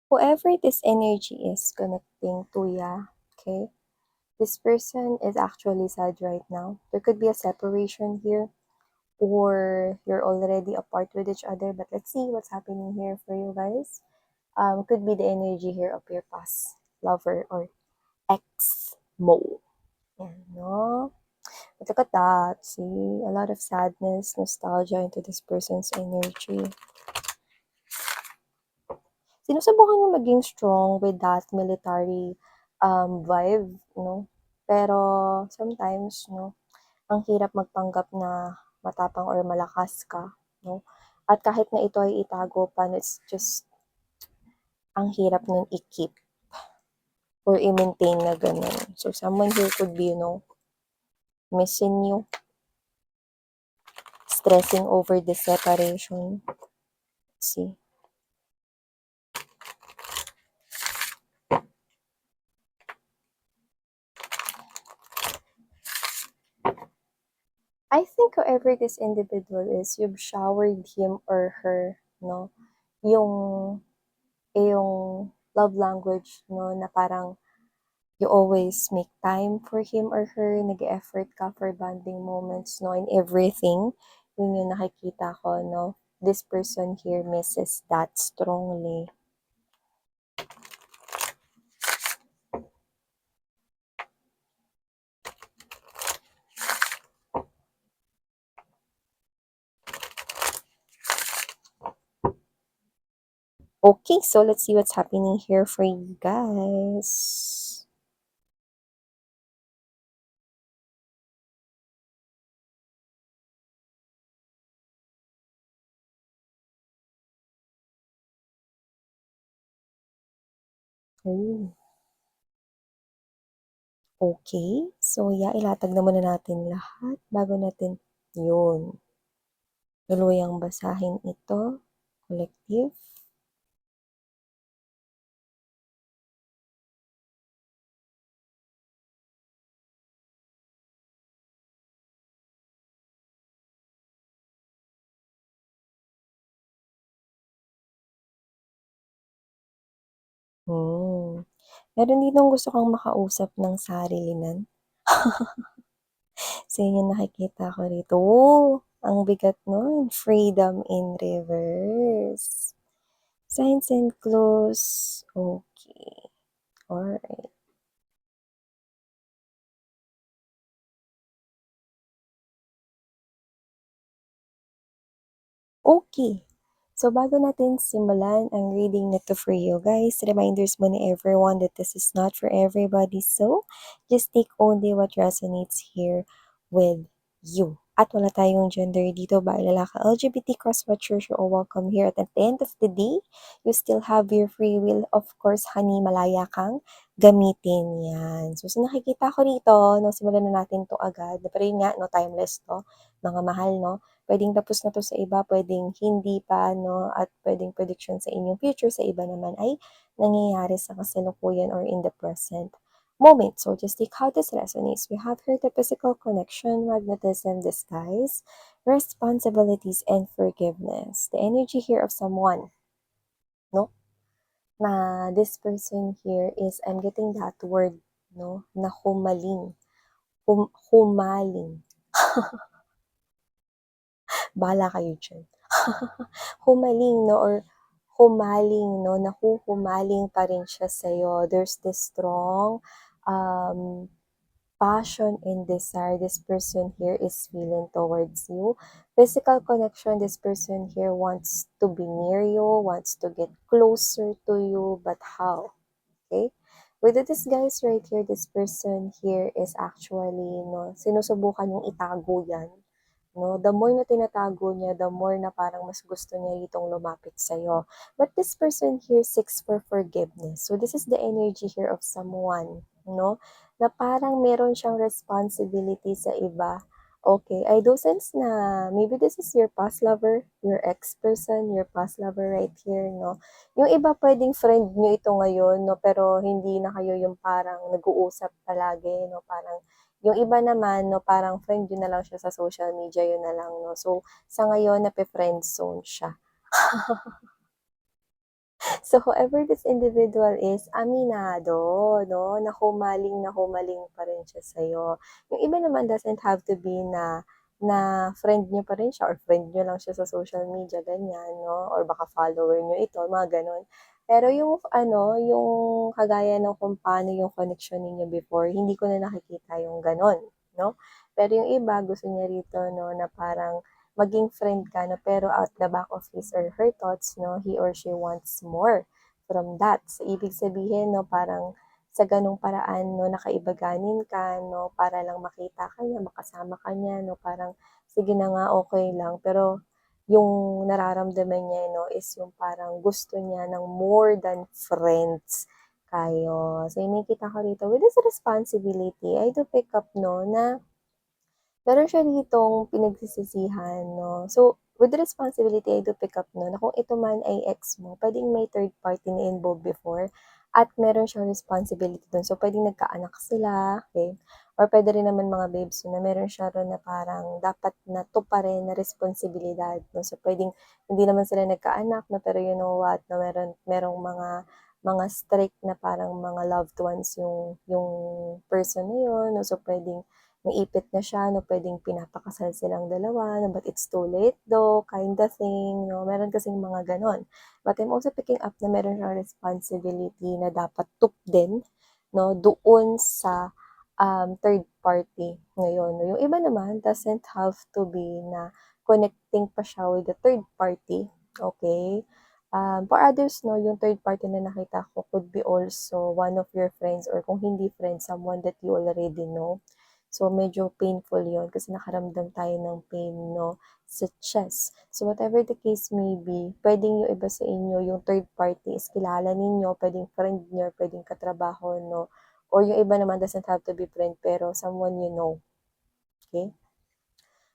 Whoever this energy is connecting to, yeah, okay? This person is actually sad right now. There could be a separation here, or you're already apart with each other, but let's see what's happening here for you guys. Could be the energy here of your past lover or ex-mo. Yan, no? But look at that. See, a lot of sadness, nostalgia into this person's energy. Sinusubukan niya maging strong with that military vibe, no? Pero sometimes, no, ang hirap magpanggap na matapang or malakas ka, no? At kahit na ito ay itago pa, no, it's just, ang hirap nun i-keep or i-maintain na ganun. So, someone here could be, missing you, stressing over the separation. Let's see. I think whoever this individual is, you've showered him or her, no? Yung, yung love language, no, na parang you always make time for him or her, nag-effort ka for bonding moments, no, in everything. Yun yung nakikita ko, no? This person here misses that strongly. Okay, so let's see what's happening here for you guys. Oh. Okay, so yeah, ilatag na muna natin lahat bago natin yun. Tuluyang basahin ito, collective. Meron ditong gusto kang makausap ng sarilinan. So, yun yung nakikita ko rito. Oh, ang bigat nun. Freedom in reverse. Signs and clues. Okay. Alright. Okay. So, bago natin simulan ang reading nito for you guys, reminders muna everyone that this is not for everybody. So, just take only what resonates here with you. At wala tayong gender dito, ba lalaki, LGBT cross-watchers, you're all welcome here. At the end of the day, you still have your free will. Of course, honey, malaya kang gamitin yan. So, nakikita ko rito, no, simulan na natin to agad. Pero yun nga, no, timeless to, mga mahal, no? Pwedeng tapos na to sa iba, pwedeng hindi pa, no? At pwedeng prediction sa inyong future, sa iba naman ay nangyayari sa kasalukuyan or in the present moment. So just take how this resonates. We have here the physical connection, magnetism, disguise, responsibilities, and forgiveness. The energy here of someone, no? Na this person here is, I'm getting that word, no? Na humaling. Humaling. Bahala kayo dyan. Humaling, no? Or humaling, no? Nahuhumaling pa rin siya sa'yo. There's this strong passion and desire this person here is feeling towards you. Physical connection, this person here wants to be near you, wants to get closer to you, but how? Okay? With this guys right here, this person here is actually, no, sinusubukan yung itago yan. No, the more na tinatago niya, the more na parang mas gusto niya itong lumapit sa'yo. But this person here seeks for forgiveness. So this is the energy here of someone, no? Na parang meron siyang responsibility sa iba. Okay, I do sense na maybe this is your past lover, your ex-person, your past lover right here, no? Yung iba pwedeng friend nyo ito ngayon, no? Pero hindi na kayo yung parang nag-uusap palagi, no? Parang yung iba naman, no, parang friend yun na lang siya sa social media, yun na lang, no. So, sa ngayon, nape-friend zone siya. So, whoever this individual is, aminado, no? Na humaling pa rin siya sa'yo. Yung iba naman doesn't have to be na friend niyo pa rin siya or friend niyo lang siya sa social media, ganyan, no? Or baka follower niyo ito, mga ganon. Pero yung yung kagaya ng kung paano yung connection ninyo before, hindi ko na nakikita yung ganon, no? Pero yung iba, gusto niya rito, no, na parang maging friend ka, no, pero at the back of his or her thoughts, no, he or she wants more from that. So, ibig sabihin, no, parang sa ganung paraan, no, nakaibaganin ka, no, para lang makita ka niya, makasama ka niya, no, parang, sige na nga, okay lang. Pero, yung nararamdaman niya, no, is yung parang gusto niya ng more than friends kayo. So, yung nakikita ko rito, with this responsibility, I do pick up, no, na meron siya ditong pinagsisisihan, 'no. So, with the responsibility I do pick up 'no, na kung ito man ay ex mo, puwedeng may third party na involved before at meron siyang responsibility dun. So, puwedeng nagkaanak sila, okey, or puwede rin naman mga babes na meron siya ron na parang dapat na tuparin na responsibilidad 'no. So, puwedeng hindi naman sila nagkaanak 'no, pero you know what, na merong mga strict na parang mga loved ones yung person na yun 'no. So, puwedeng naipit na siya 'no, puwedeng pinapakasal silang dalawa no, but it's too late though, kinda thing 'no, meron kasing mga gano'n. But I'm also picking up na meron siyang responsibility na dapat din 'no, doon sa, third party ngayon 'no. Yung iba naman doesn't have to be na connecting pa siya with the third party, okay. For others 'no, yung third party na nakita ko could be also one of your friends or kung hindi friend, someone that you already know. So, medyo painful yon kasi nakaramdam tayo ng pain 'no, sa chest. So, whatever the case may be, puwedeng yung iba sa inyo, yung third party is kilala ninyo, puwedeng friend niyo, puwedeng katrabaho 'no, or yung iba naman doesn't have to be friend pero someone you know, okay.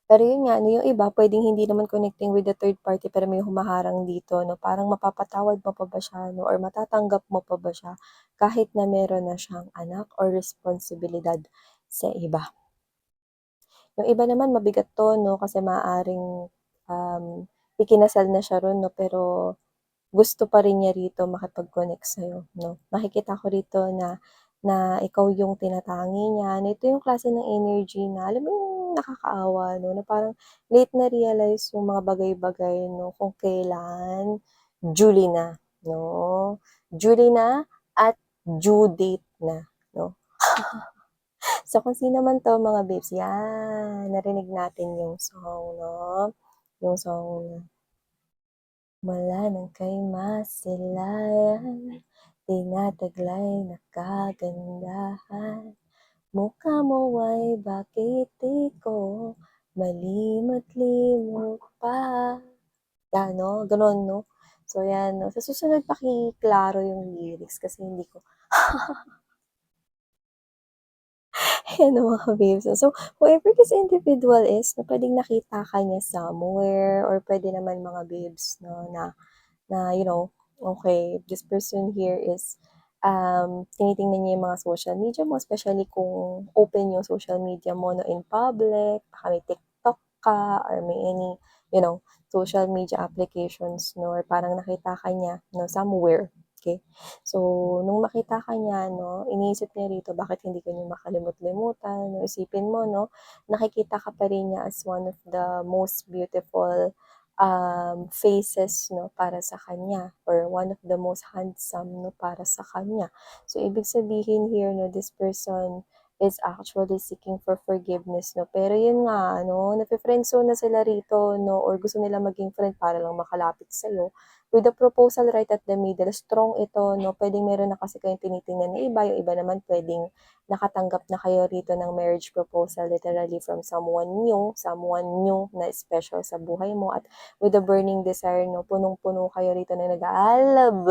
Pero yun nga 'no, yung iba puwedeng hindi naman connecting with the third party pero may humaharang dito 'no, parang mapapatawad mo pa ba siya 'no, or matatanggap mo pa ba siya kahit na meron na siyang anak or responsibilidad sa iba. Yung iba naman mabigat 'to 'no, kasi maaaring, ikinasal na siya ro'n 'no, pero gusto pa rin niya rito makipag-connect sa'yo 'no. Nakikita ko rito na na ikaw yung tinatangi niya, na ito yung klase ng energy na alam mo yung nakakaawa 'no, na parang late na-realize yung mga bagay-bagay 'no, kung kailan July na 'no. July na at due date na 'no. So, kung sino man 'to mga babes, 'yan, narinig natin yung song 'no, yung song na wala ng kay masilayan, tinataglay na kagandahan, mukha mo ay bakit di ko malimot-limot pa. 'Yan 'no, gano'n 'no. So 'yan 'no, sa susunod pakiklaro yung lyrics kasi hindi ko ayan ang mga babes. So, whoever this individual is, na puwedeng nakita ka niya somewhere or puwede naman mga babes 'no, na you know, okay, this person here is, tinitingnan niya yung mga social media mo, especially kung open yung social media mo 'no, in public, baka may TikTok ka or may any, you know, social media applications 'no, or parang nakita ka niya 'no, somewhere, okay. So, nung makita ka niya 'no, iniisip niya rito bakit hindi ka niya makalimot-limutan 'no, isipin mo 'no, nakikita ka pa rin niya as one of the most beautiful, faces 'no, para sa kanya or one of the most handsome 'no, para sa kanya. So, ibig sabihin here 'no, this person is actually seeking for forgiveness 'no, pero yun nga ano, nafe-friendzone na sila rito 'no, or gusto nila maging friend para lang makalapit sa'yo. With the proposal right at the middle, strong ito 'no, puwedeng meron na kasi kayong tinitingnan na iba, yung iba naman puwedeng nakatanggap na kayo rito ng marriage proposal literally from someone new na special sa buhay mo at with the burning desire 'no, punong-puno kayo rito na nag-aalab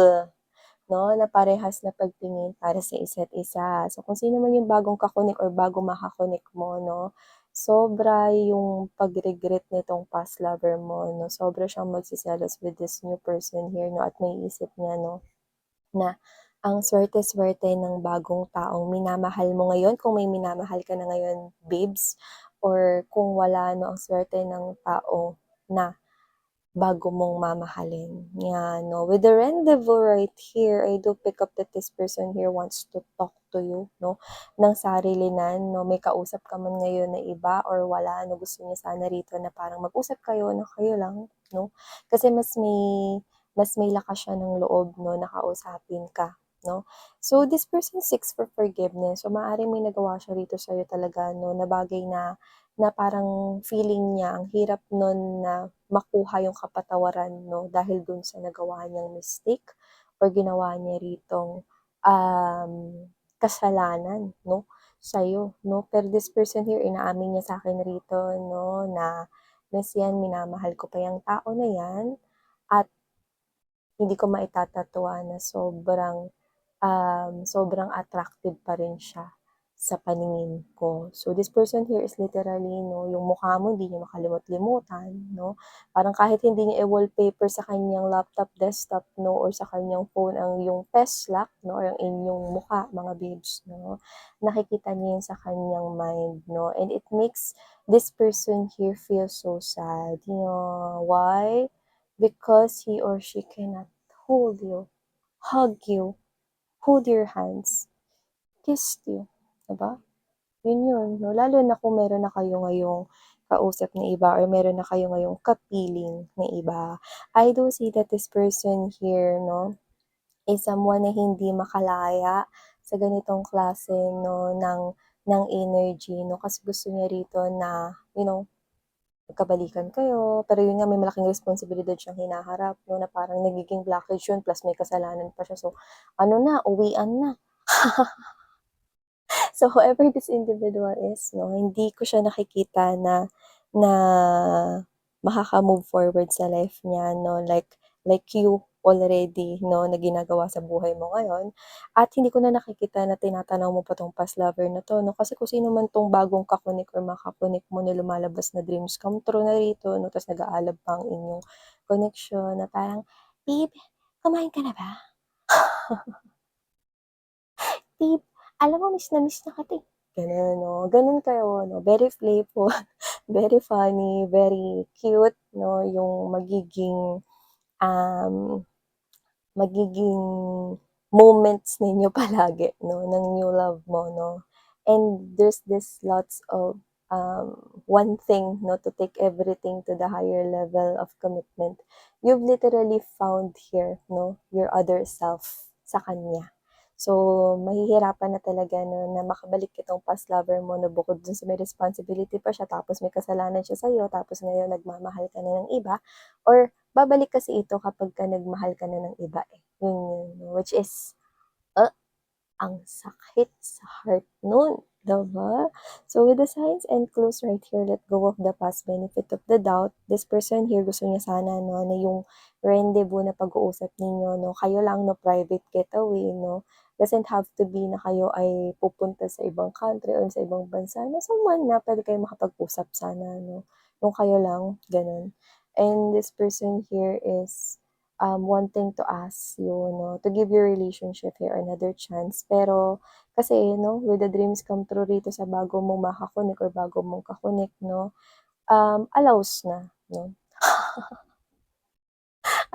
'no, na parehas na pagtingin para sa isa't isa. So, kung sino man yung bagong ka-connect or bagong maka-connect mo 'no, sobra yung pag-regret nitong past lover mo 'no, sobra siyang magseselos with this new person here 'no, at maiisip niya 'no, na ang swerte-swerte ng bagong taong minamahal mo ngayon, kung may minamahal ka na ngayon babes, or kung wala 'no, ang swerte ng tao na bago mong mamahalin. Yan, no? With the rendezvous right here, I do pick up that this person here wants to talk to you, no? Ng sarilinan, no? May kausap ka man ngayon na iba or wala, no? Gusto niya sana rito na parang mag-usap kayo na kayo lang, no? Kasi mas may lakas siya ng loob, no? Na kausapin ka, no? So, this person seeks for forgiveness. So, maaaring may nagawa siya rito sa'yo talaga, no? Na bagay na parang feeling niya ang hirap nun na makuha yung kapatawaran, no, dahil dun sa nagawa niyang mistake or ginawa niya ritong um, kasalanan, no, sa'yo, no. Pero this person here, inaamin niya sa akin rito, no, na, Miss yan, minamahal ko pa yung tao na yan at hindi ko maitatatuwa na sobrang attractive pa rin siya sa paningin ko. So, this person here is literally, no, yung mukha mo hindi niya makalimot-limutan, no? Parang kahit hindi niya i-wallpaper sa kanyang laptop, desktop, no, or sa kanyang phone ang yung PES lock, no, or ang inyong mukha, mga babes, no? Nakikita niya yun sa kanyang mind, no? And it makes this person here feel so sad. You know, why? Because he or she cannot hold you, hug you, hold your hands, kiss you, diba? Yun, no? Lalo na kung meron na kayo ngayong kausap na iba or meron na kayo ngayong kapiling na iba. I do see that this person here, no, is someone na hindi makalaya sa ganitong klase, no, ng energy, no, kasi gusto niya rito na, magkabalikan kayo, pero yun nga, may malaking responsibilidad siyang hinaharap, no, na parang nagiging blockage yun, plus may kasalanan pa siya. So, ano na, uwian na. So, whoever this individual is, no, hindi ko siya nakikita na makaka-move forward sa life niya, no, like you already, no, na ginagawa sa buhay mo ngayon. At hindi ko na nakikita na tinatanaw mo pa tong past lover na to, no, kasi kung sino man tong bagong kakunik or makakunik mo na lumalabas na dreams come true na rito, no, tapos nag-aalab pa ang inyong connection na parang, babe, kumain ka na ba? Babe, alam mo miss na kita, eh. Gano'n 'no, gano'n kayo 'no, very playful, very funny, very cute 'no, yung um, magiging moments ninyo palagi 'no, ng new love mo 'no. And there's this lots of, one thing 'no, to take everything to the higher level of commitment. You've literally found here 'no, your other self sa kanya. So, mahihirapan na talaga 'no, na makabalik itong past lover mo na bukod dun sa may responsibility pa siya tapos may kasalanan siya sa'yo tapos ngayon nagmamahal ka na ng iba or babalik kasi ito kapagka nagmahal ka na ng iba, eh. Yun yun, which is, uh, ang sakit sa heart nun, 'di ba? So, with the signs and clues right here, let go of the past, benefit of the doubt. This person here, gusto niya sana 'no, na yung rendezvous na pag-uusap ninyo 'no, kayo lang 'no, private getaway 'no. Doesn't have to be na kayo ay pupunta sa ibang country or sa ibang bansa na someone na puwede kayong makapag-usap sana 'no, yung kayo lang, gano'n. And this person here is wanting to ask you, no, to give your relationship here another chance. Pero, kasi, no, with the dreams come true rito sa bago mong makakonek or bago mong kakonek, no, allows na, no.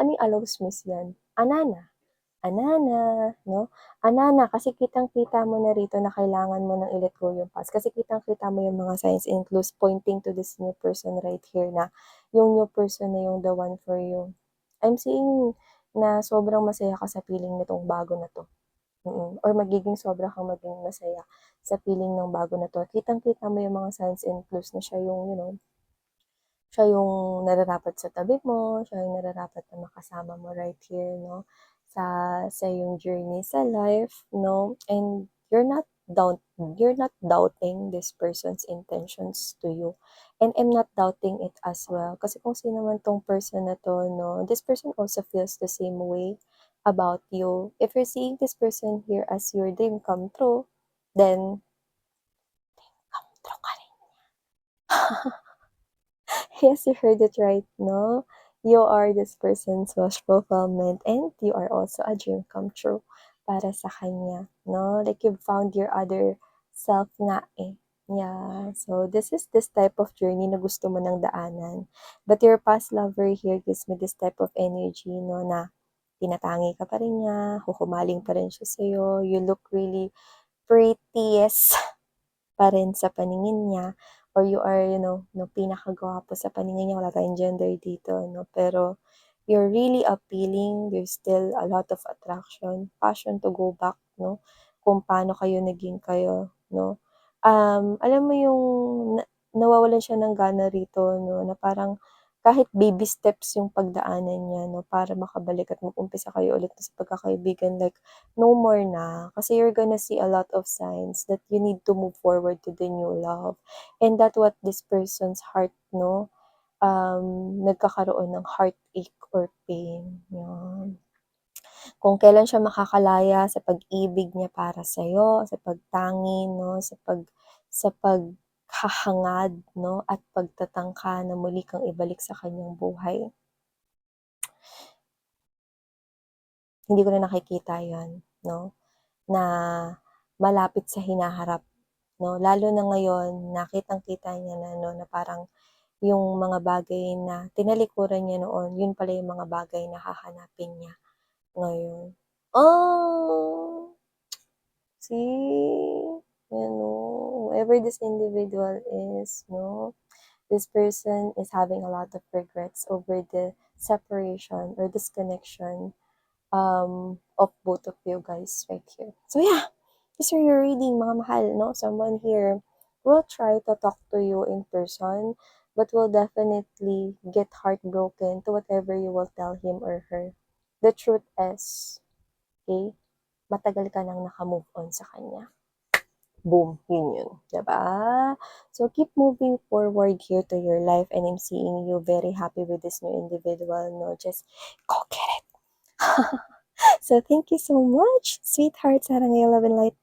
Ano yung allows miss yan? Anana. Anana, no? Anana, kasi kitang-kita mo na rito na kailangan mo nang i-let go yung past. Kasi kitang-kita mo yung mga signs and clues pointing to this new person right here na yung new person na yung the one for you. I'm seeing na sobrang masaya ka sa feeling nitong bago na 'to, or magiging sobra kang maging masaya sa feeling ng bago na 'to. Kitang-kita mo yung mga signs and clues na siya yung, siya yung nararapat sa tabi mo, siya yung nararapat na makasama mo right here, no, sa iyong journey sa life, no, and you're not doubting this person's intentions to you. And I'm not doubting it as well. Kasi kung sino man tong person na to, no, this person also feels the same way about you. If you're seeing this person here as your dream come true, then come true ka rin. Yes, you heard it right, no? You are this person's wish fulfillment and you are also a dream come true para sa kanya, no? Like you've found your other self nga eh. Yeah, so this type of journey na gusto mo ng daanan. But your past lover here gives me this type of energy, no, na tinatangi ka pa rin niya, huhumaling pa rin siya sa'yo, you look really prettiest pa rin sa paningin niya, or you are, no, pinakagwapo sa paningin niya, wala tayong gender dito, no, pero you're really appealing, there's still a lot of attraction, passion to go back, no, kung paano kayo naging kayo, no. Alam mo yung nawawalan siya ng gana rito, no, na parang kahit baby steps yung pagdaanan niya, no, para makabalik at mag-umpisa kayo ulit sa pagkakaibigan, like, no more na. Kasi you're gonna see a lot of signs that you need to move forward to the new love. And that what this person's heart, no, nagkakaroon ng heartache or pain, yan. Kung kailan siya makakalaya sa pag-ibig niya para sa'yo, sa pagtangi, no, sa paghahangad, no, at pagtatangka na muli kang ibalik sa kanyang buhay. Hindi ko na nakikita 'yon, no, na malapit sa hinaharap, no. Lalo na ngayon na kitang-kita niya na, no, na parang yung mga bagay na tinalikuran niya noon, yun pala yung mga bagay na hahanapin niya ngayon. Oh! See? You know, whoever this individual is, no, this person is having a lot of regrets over the separation or disconnection of both of you guys right here. So yeah, these are your reading, mga mahal, no? Someone here will try to talk to you in person, but will definitely get heartbroken to whatever you will tell him or her. The truth is, okay, matagal ka nang naka-move on sa kanya. Boom, yun. Diba? So, keep moving forward here to your life, and I'm seeing you very happy with this new individual, no? Just go get it. So, thank you so much, sweetheart, Sarang Love and Light.